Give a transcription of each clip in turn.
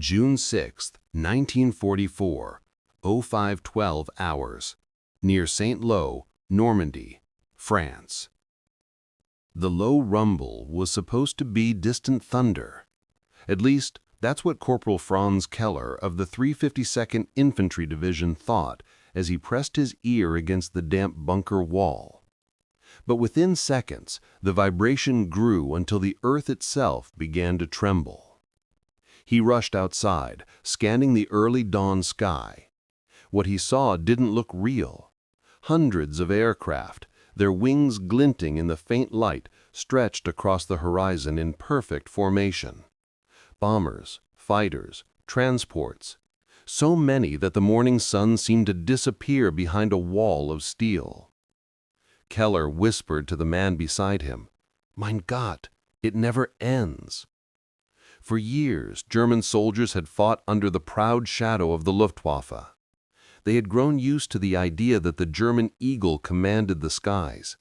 June 6, 1944, 0512 hours, near Saint-Lô, Normandy, France. The low rumble was supposed to be distant thunder. At least, that's what Corporal Franz Keller of the 352nd Infantry Division thought as he pressed his ear against the damp bunker wall. But within seconds, the vibration grew until the earth itself began to tremble. He rushed outside, scanning the early dawn sky. What he saw didn't look real. Hundreds of aircraft, their wings glinting in the faint light, stretched across the horizon in perfect formation. Bombers, fighters, transports, so many that the morning sun seemed to disappear behind a wall of steel. Keller whispered to the man beside him, "Mein Gott, it never ends." For years, German soldiers had fought under the proud shadow of the Luftwaffe. They had grown used to the idea that the German eagle commanded the skies.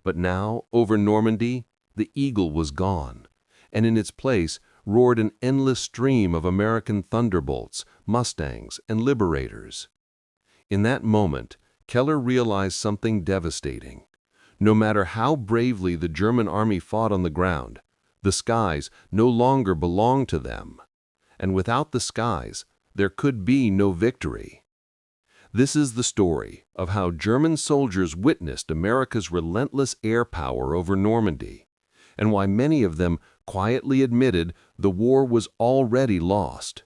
But now, over Normandy, the eagle was gone, and in its place roared an endless stream of American Thunderbolts, Mustangs, and Liberators. In that moment, Keller realized something devastating. No matter how bravely the German army fought on the ground, the skies no longer belonged to them. And without the skies, there could be no victory. This is the story of how German soldiers witnessed America's relentless air power over Normandy, and why many of them quietly admitted the war was already lost.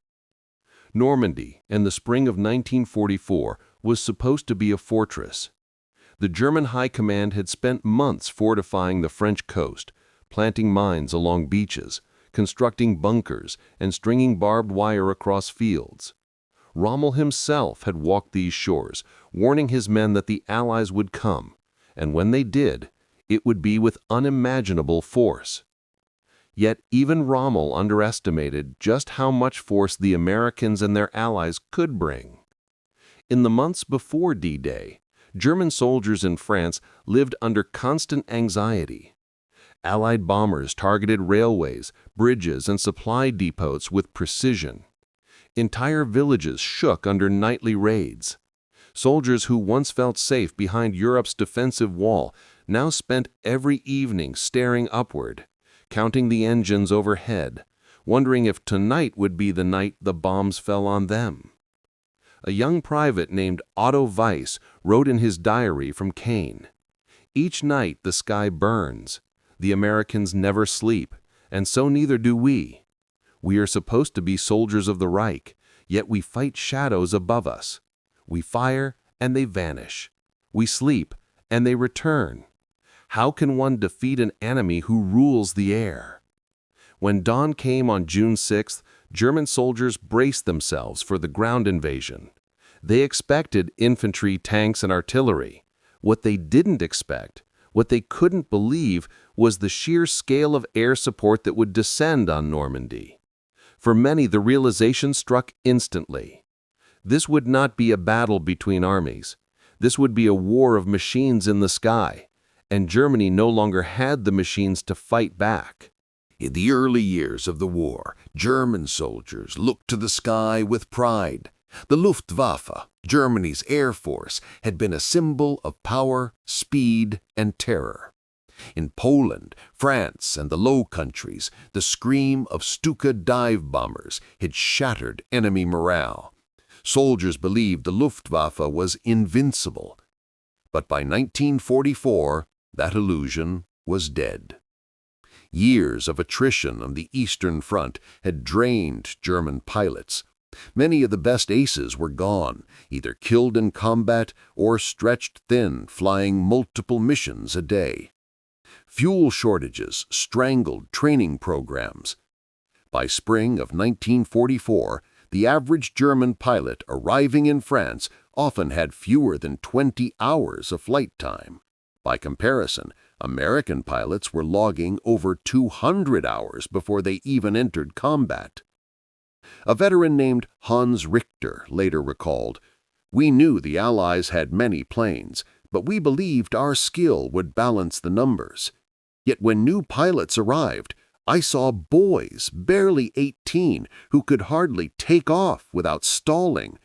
Normandy, in the spring of 1944, was supposed to be a fortress. The German High Command had spent months fortifying the French coast, planting mines along beaches, constructing bunkers, and stringing barbed wire across fields. Rommel himself had walked these shores, warning his men that the Allies would come, and when they did, it would be with unimaginable force. Yet even Rommel underestimated just how much force the Americans and their allies could bring. In the months before D-Day, German soldiers in France lived under constant anxiety. Allied bombers targeted railways, bridges, and supply depots with precision. Entire villages shook under nightly raids. Soldiers who once felt safe behind Europe's defensive wall now spent every evening staring upward, counting the engines overhead, wondering if tonight would be the night the bombs fell on them. A young private named Otto Weiss wrote in his diary from Caen, "Each night the sky burns. The Americans never sleep, and so neither do we. We are supposed to be soldiers of the Reich, yet we fight shadows above us. We fire, and they vanish. We sleep, and they return. How can one defeat an enemy who rules the air?" When dawn came on June 6th, German soldiers braced themselves for the ground invasion. They expected infantry, tanks, and artillery. What they didn't expect, what they couldn't believe, was the sheer scale of air support that would descend on Normandy. For many, the realization struck instantly. This would not be a battle between armies. This would be a war of machines in the sky, and Germany no longer had the machines to fight back. In the early years of the war, German soldiers looked to the sky with pride. The Luftwaffe, Germany's air force, had been a symbol of power, speed, and terror. In Poland, France, and the Low Countries, the scream of Stuka dive bombers had shattered enemy morale. Soldiers believed the Luftwaffe was invincible. But by 1944, that illusion was dead. Years of attrition on the Eastern Front had drained German pilots. Many of the best aces were gone, either killed in combat or stretched thin, flying multiple missions a day. Fuel shortages strangled training programs. By spring of 1944, the average German pilot arriving in France often had fewer than 20 hours of flight time. By comparison, American pilots were logging over 200 hours before they even entered combat. A veteran named Hans Richter later recalled, "We knew the Allies had many planes, but we believed our skill would balance the numbers. Yet when new pilots arrived, I saw boys, barely 18, who could hardly take off without stalling.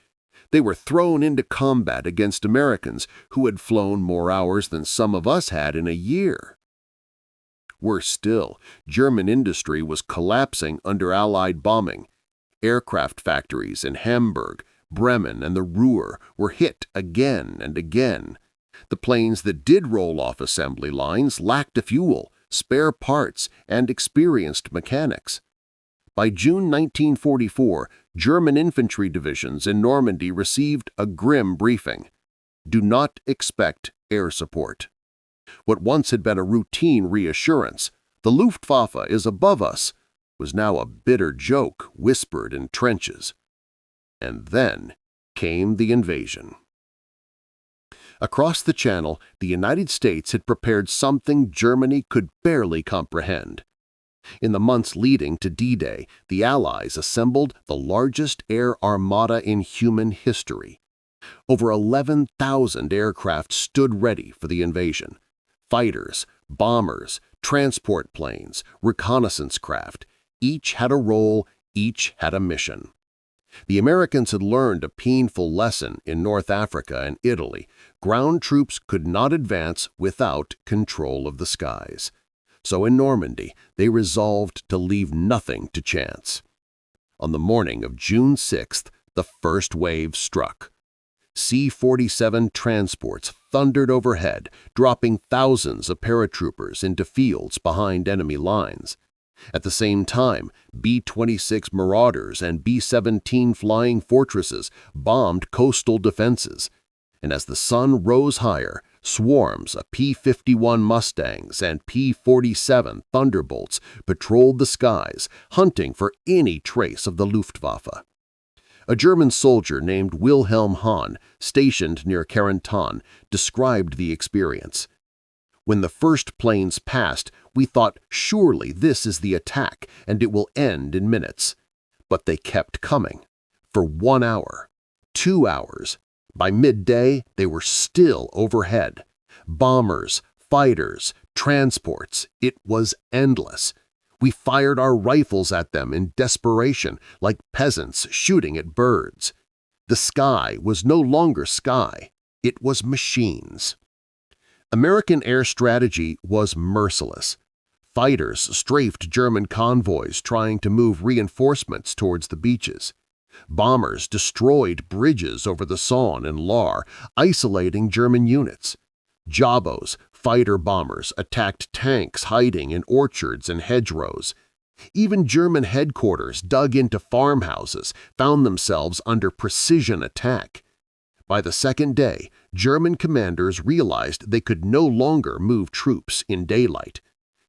They were thrown into combat against Americans who had flown more hours than some of us had in a year. Worse still, German industry was collapsing under Allied bombing. Aircraft factories in Hamburg, Bremen, and the Ruhr were hit again and again. The planes that did roll off assembly lines lacked fuel, spare parts, and experienced mechanics. By June 1944, German infantry divisions in Normandy received a grim briefing. Do not expect air support. What once had been a routine reassurance, the Luftwaffe is above us, was now a bitter joke whispered in trenches. And then came the invasion. Across the Channel, the United States had prepared something Germany could barely comprehend. In the months leading to D-Day, the Allies assembled the largest air armada in human history. Over 11,000 aircraft stood ready for the invasion. Fighters, bombers, transport planes, reconnaissance craft, each had a role, each had a mission. The Americans had learned a painful lesson in North Africa and Italy. Ground troops could not advance without control of the skies. So in Normandy, they resolved to leave nothing to chance. On the morning of June 6th, the first wave struck. C-47 transports thundered overhead, dropping thousands of paratroopers into fields behind enemy lines. At the same time, B-26 Marauders and B-17 Flying Fortresses bombed coastal defenses. And as the sun rose higher, swarms of P-51 Mustangs and P-47 Thunderbolts patrolled the skies, hunting for any trace of the Luftwaffe. A German soldier named Wilhelm Hahn, stationed near Carentan, described the experience. When the first planes passed, we thought surely this is the attack and it will end in minutes. But they kept coming. For 1 hour, 2 hours. By midday, they were still overhead. Bombers, fighters, transports, it was endless. We fired our rifles at them in desperation, like peasants shooting at birds. The sky was no longer sky, it was machines. American air strategy was merciless. Fighters strafed German convoys trying to move reinforcements towards the beaches. Bombers destroyed bridges over the Saône and Loire, isolating German units. Jabos, fighter bombers, attacked tanks hiding in orchards and hedgerows. Even German headquarters dug into farmhouses found themselves under precision attack. By the second day, German commanders realized they could no longer move troops in daylight.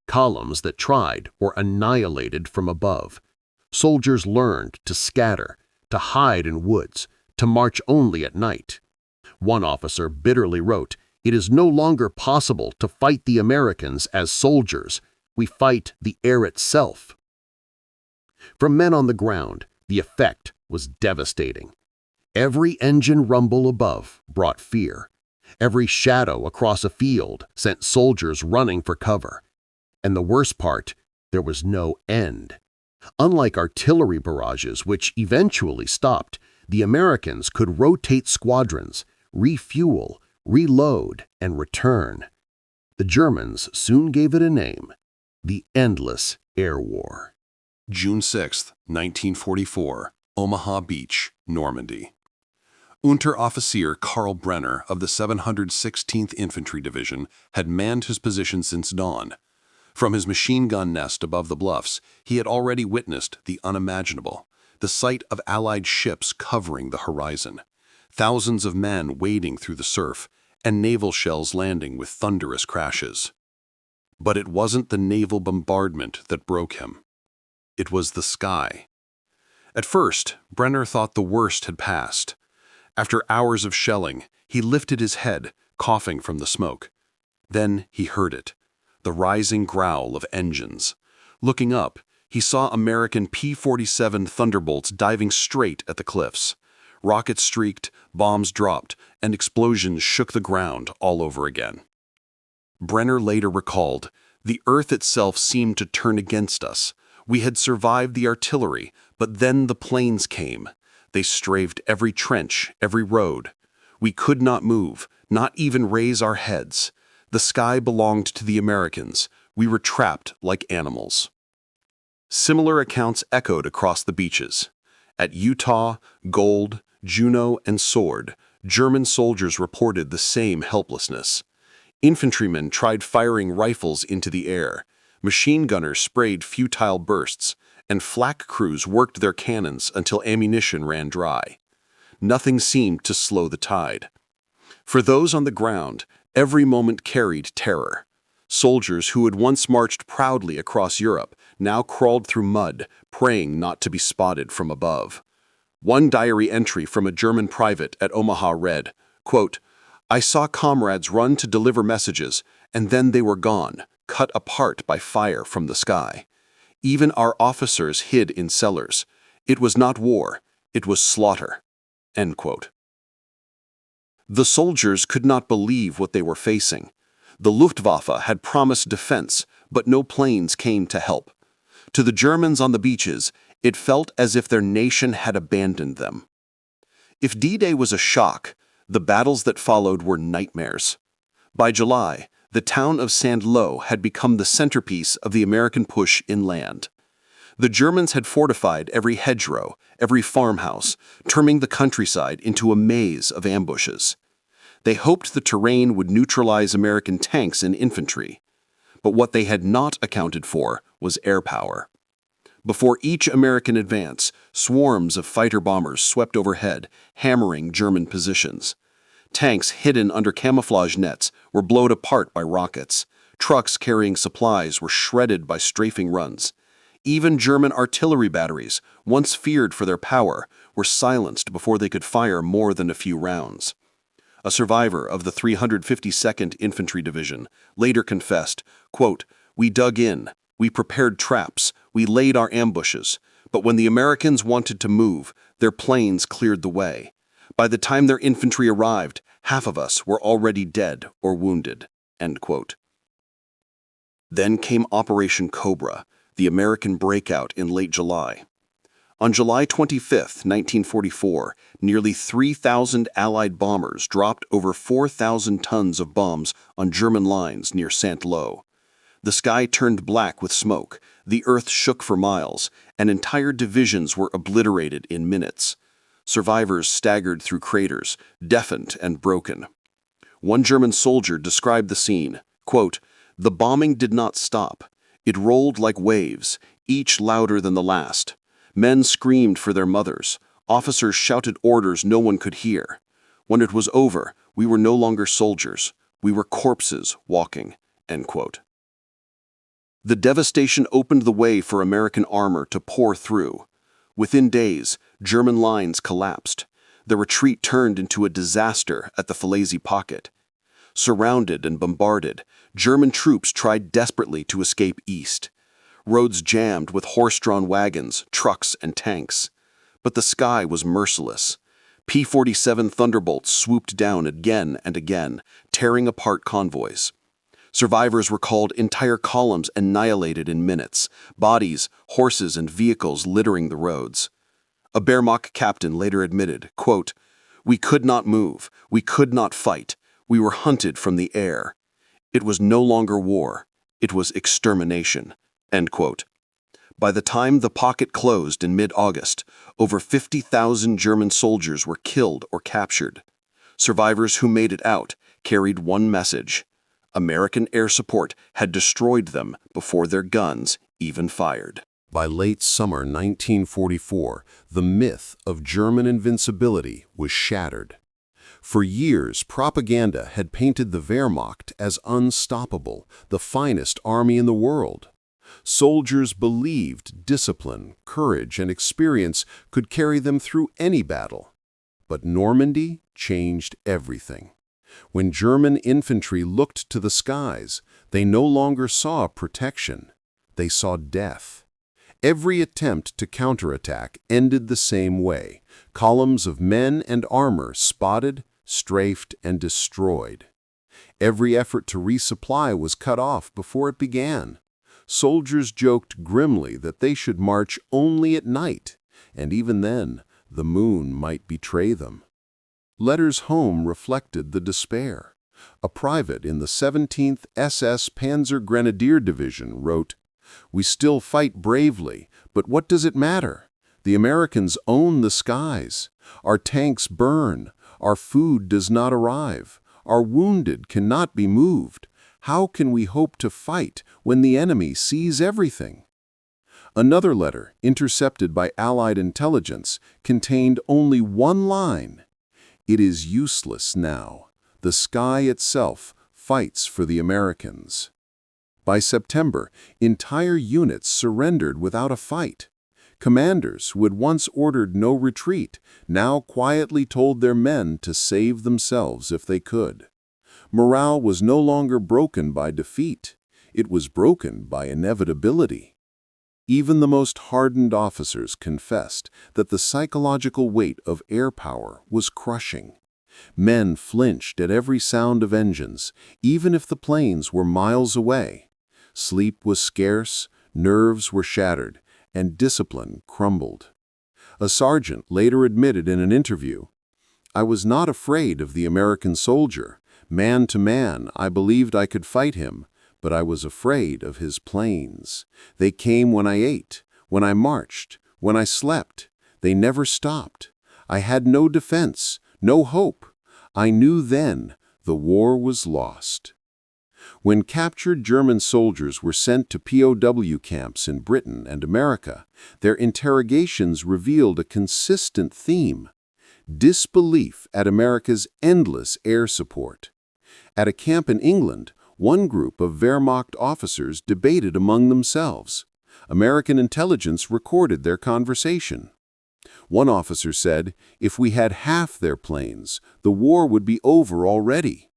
Columns that tried were annihilated from above. Soldiers learned to scatter, to hide in woods, to march only at night. One officer bitterly wrote, "It is no longer possible to fight the Americans as soldiers. We fight the air itself." From men on the ground, the effect was devastating. Every engine rumble above brought fear. Every shadow across a field sent soldiers running for cover. And the worst part, there was no end. Unlike artillery barrages, which eventually stopped, the Americans could rotate squadrons, refuel, reload, and return. The Germans soon gave it a name: the Endless Air War. June 6, 1944, Omaha Beach, Normandy. Unteroffizier Karl Brenner of the 716th Infantry Division had manned his position since dawn. From his machine gun nest above the bluffs, he had already witnessed the unimaginable, the sight of Allied ships covering the horizon, thousands of men wading through the surf, and naval shells landing with thunderous crashes. But it wasn't the naval bombardment that broke him. It was the sky. At first, Brenner thought the worst had passed. After hours of shelling, he lifted his head, coughing from the smoke. Then he heard it, the rising growl of engines. Looking up, he saw American P-47 Thunderbolts diving straight at the cliffs. Rockets streaked, bombs dropped, and explosions shook the ground all over again. Brenner later recalled, The earth itself seemed to turn against us. We had survived the artillery, but then the planes came. They strafed every trench, every road. We could not move, not even raise our heads. The sky belonged to the Americans. We were trapped like animals. Similar accounts echoed across the beaches. At Utah, Gold, Juneau, and Sword, German soldiers reported the same helplessness. Infantrymen tried firing rifles into the air. Machine gunners sprayed futile bursts, and flak crews worked their cannons until ammunition ran dry. Nothing seemed to slow the tide. For those on the ground, every moment carried terror. Soldiers who had once marched proudly across Europe now crawled through mud, praying not to be spotted from above. One diary entry from a German private at Omaha read, quote, "I saw comrades run to deliver messages, and then they were gone, cut apart by fire from the sky. Even our officers hid in cellars. It was not war, it was slaughter." End quote. The soldiers could not believe what they were facing. The Luftwaffe had promised defense, but no planes came to help. To the Germans on the beaches, it felt as if their nation had abandoned them. If D-Day was a shock, the battles that followed were nightmares. By July, the town of Saint-Lô had become the centerpiece of the American push inland. The Germans had fortified every hedgerow, every farmhouse, turning the countryside into a maze of ambushes. They hoped the terrain would neutralize American tanks and infantry. But what they had not accounted for was air power. Before each American advance, swarms of fighter bombers swept overhead, hammering German positions. Tanks hidden under camouflage nets were blown apart by rockets. Trucks carrying supplies were shredded by strafing runs. Even German artillery batteries, once feared for their power, were silenced before they could fire more than a few rounds. A survivor of the 352nd Infantry Division later confessed, quote, "We dug in, we prepared traps, we laid our ambushes, but when the Americans wanted to move, their planes cleared the way. By the time their infantry arrived, half of us were already dead or wounded." End quote. Then came Operation Cobra, the American breakout in late July. On July 25, 1944, nearly 3,000 Allied bombers dropped over 4,000 tons of bombs on German lines near Saint-Lô. The sky turned black with smoke, the earth shook for miles, and entire divisions were obliterated in minutes. Survivors staggered through craters, deafened and broken. One German soldier described the scene, quote, "The bombing did not stop. It rolled like waves, each louder than the last. Men screamed for their mothers. Officers shouted orders no one could hear. When it was over, we were no longer soldiers. We were corpses walking." End quote. The devastation opened the way for American armor to pour through. Within days, German lines collapsed. The retreat turned into a disaster at the Falaise Pocket. Surrounded and bombarded, German troops tried desperately to escape east. Roads jammed with horse-drawn wagons, trucks, and tanks. But the sky was merciless. P-47 Thunderbolts swooped down again and again, tearing apart convoys. Survivors recalled entire columns annihilated in minutes, bodies, horses, and vehicles littering the roads. A Wehrmacht captain later admitted, quote, "We could not move, we could not fight, we were hunted from the air. It was no longer war, it was extermination." End quote. By the time the pocket closed in mid-August, over 50,000 German soldiers were killed or captured. Survivors who made it out carried one message: American air support had destroyed them before their guns even fired. By late summer 1944, the myth of German invincibility was shattered. For years, propaganda had painted the Wehrmacht as unstoppable, the finest army in the world. Soldiers believed discipline, courage, and experience could carry them through any battle. But Normandy changed everything. When German infantry looked to the skies, they no longer saw protection. They saw death. Every attempt to counterattack ended the same way: columns of men and armor spotted, strafed, and destroyed. Every effort to resupply was cut off before it began. Soldiers joked grimly that they should march only at night, and even then, the moon might betray them. Letters home reflected the despair. A private in the 17th SS Panzer Grenadier Division wrote, "We still fight bravely, but what does it matter? The Americans own the skies. Our tanks burn. Our food does not arrive. Our wounded cannot be moved. How can we hope to fight when the enemy sees everything?" Another letter, intercepted by Allied intelligence, contained only one line. "It is useless now. The sky itself fights for the Americans." By September, entire units surrendered without a fight. Commanders who had once ordered no retreat now quietly told their men to save themselves if they could. Morale was no longer broken by defeat. It was broken by inevitability. Even the most hardened officers confessed that the psychological weight of air power was crushing. Men flinched at every sound of engines, even if the planes were miles away. Sleep was scarce, nerves were shattered, and discipline crumbled. A sergeant later admitted in an interview, "I was not afraid of the American soldier. Man to man, I believed I could fight him, but I was afraid of his planes. They came when I ate, when I marched, when I slept. They never stopped. I had no defense, no hope. I knew then the war was lost." When captured German soldiers were sent to POW camps in Britain and America, their interrogations revealed a consistent theme: disbelief at America's endless air support. At a camp in England, one group of Wehrmacht officers debated among themselves. American intelligence recorded their conversation. One officer said, "If we had half their planes, the war would be over already."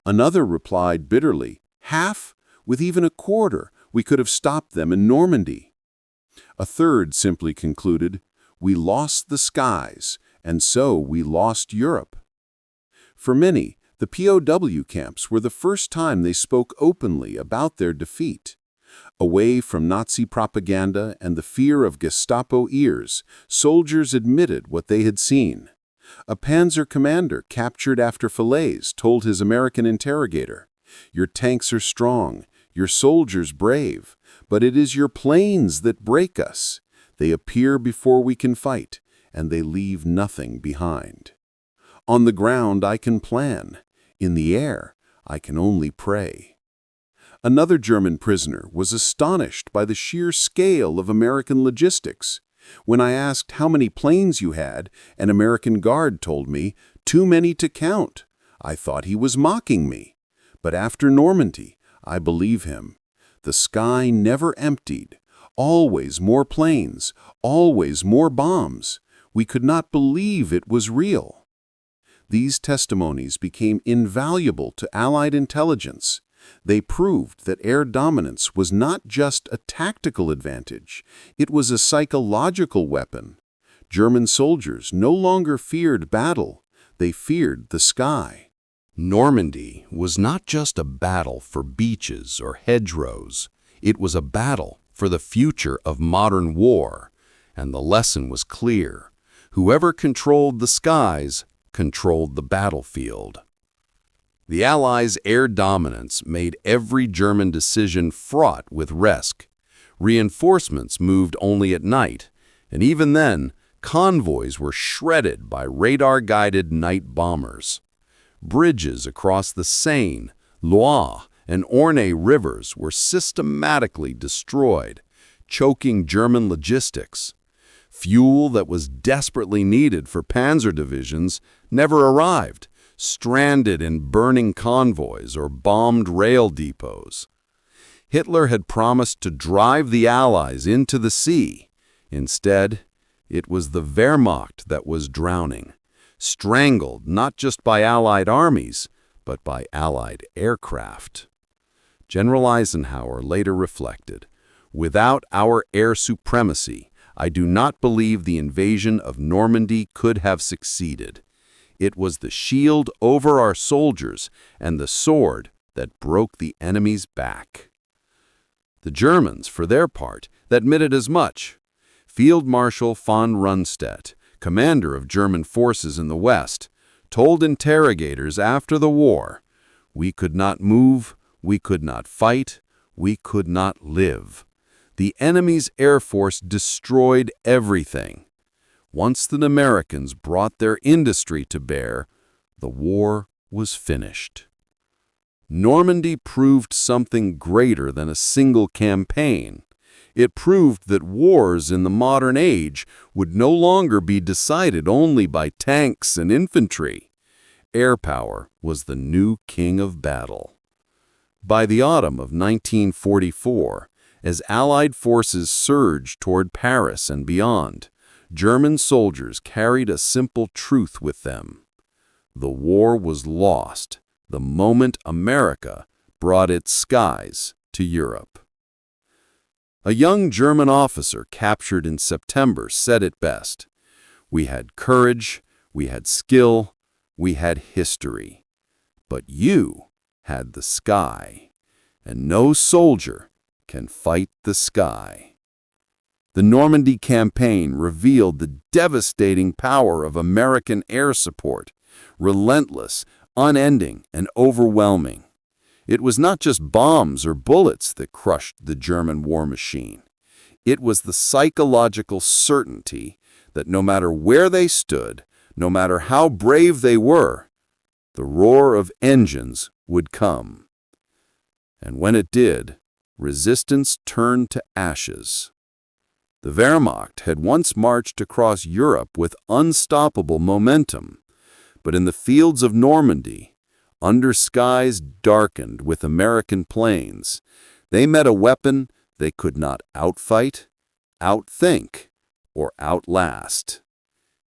Another replied bitterly, "Half? With even a quarter, we could have stopped them in Normandy." A third simply concluded, "We lost the skies, and so we lost Europe." For many, the POW camps were the first time they spoke openly about their defeat. Away from Nazi propaganda and the fear of Gestapo ears, soldiers admitted what they had seen. A Panzer commander captured after Falaise told his American interrogator, "Your tanks are strong, your soldiers brave, but it is your planes that break us. They appear before we can fight, and they leave nothing behind. On the ground I can plan. In the air, I can only pray." Another German prisoner was astonished by the sheer scale of American logistics. When I asked how many planes you had, an American guard told me, "Too many to count." I thought he was mocking me. But after Normandy, I believe him. The sky never emptied. Always more planes, always more bombs. We could not believe it was real. These testimonies became invaluable to Allied intelligence. They proved that air dominance was not just a tactical advantage, it was a psychological weapon. German soldiers no longer feared battle, they feared the sky. Normandy was not just a battle for beaches or hedgerows. It was a battle for the future of modern war, and the lesson was clear. Whoever controlled the skies controlled the battlefield. The Allies' air dominance made every German decision fraught with risk. Reinforcements moved only at night, and even then, convoys were shredded by radar-guided night bombers. Bridges across the Seine, Loire, and Orne rivers were systematically destroyed, choking German logistics. Fuel that was desperately needed for Panzer divisions never arrived, stranded in burning convoys or bombed rail depots. Hitler had promised to drive the Allies into the sea. Instead, it was the Wehrmacht that was drowning, strangled not just by Allied armies, but by Allied aircraft. General Eisenhower later reflected, "Without our air supremacy, I do not believe the invasion of Normandy could have succeeded. It was the shield over our soldiers and the sword that broke the enemy's back. The Germans, for their part, admitted as much. Field Marshal von Rundstedt, commander of German forces in the West, told interrogators after the war, "We could not move, we could not fight, we could not live. The enemy's air force destroyed everything. Once the Americans brought their industry to bear, the war was finished." Normandy proved something greater than a single campaign. It proved that wars in the modern age would no longer be decided only by tanks and infantry. Air power was the new king of battle. By the autumn of 1944, as Allied forces surged toward Paris and beyond, German soldiers carried a simple truth with them. The war was lost the moment America brought its skies to Europe. A young German officer captured in September said it best, "We had courage, we had skill, we had history. But you had the sky, and no soldier can fight the sky." The Normandy campaign revealed the devastating power of American air support, relentless, unending, and overwhelming. It was not just bombs or bullets that crushed the German war machine. It was the psychological certainty that no matter where they stood, no matter how brave they were, the roar of engines would come. And when it did, resistance turned to ashes. The Wehrmacht had once marched across Europe with unstoppable momentum, but in the fields of Normandy, under skies darkened with American planes, they met a weapon they could not outfight, outthink, or outlast.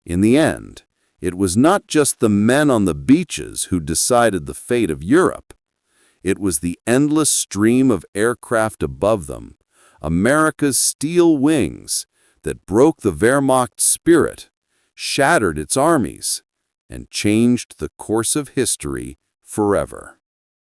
In the end, it was not just the men on the beaches who decided the fate of Europe. It was the endless stream of aircraft above them, America's steel wings, that broke the Wehrmacht's spirit, shattered its armies, and changed the course of history forever.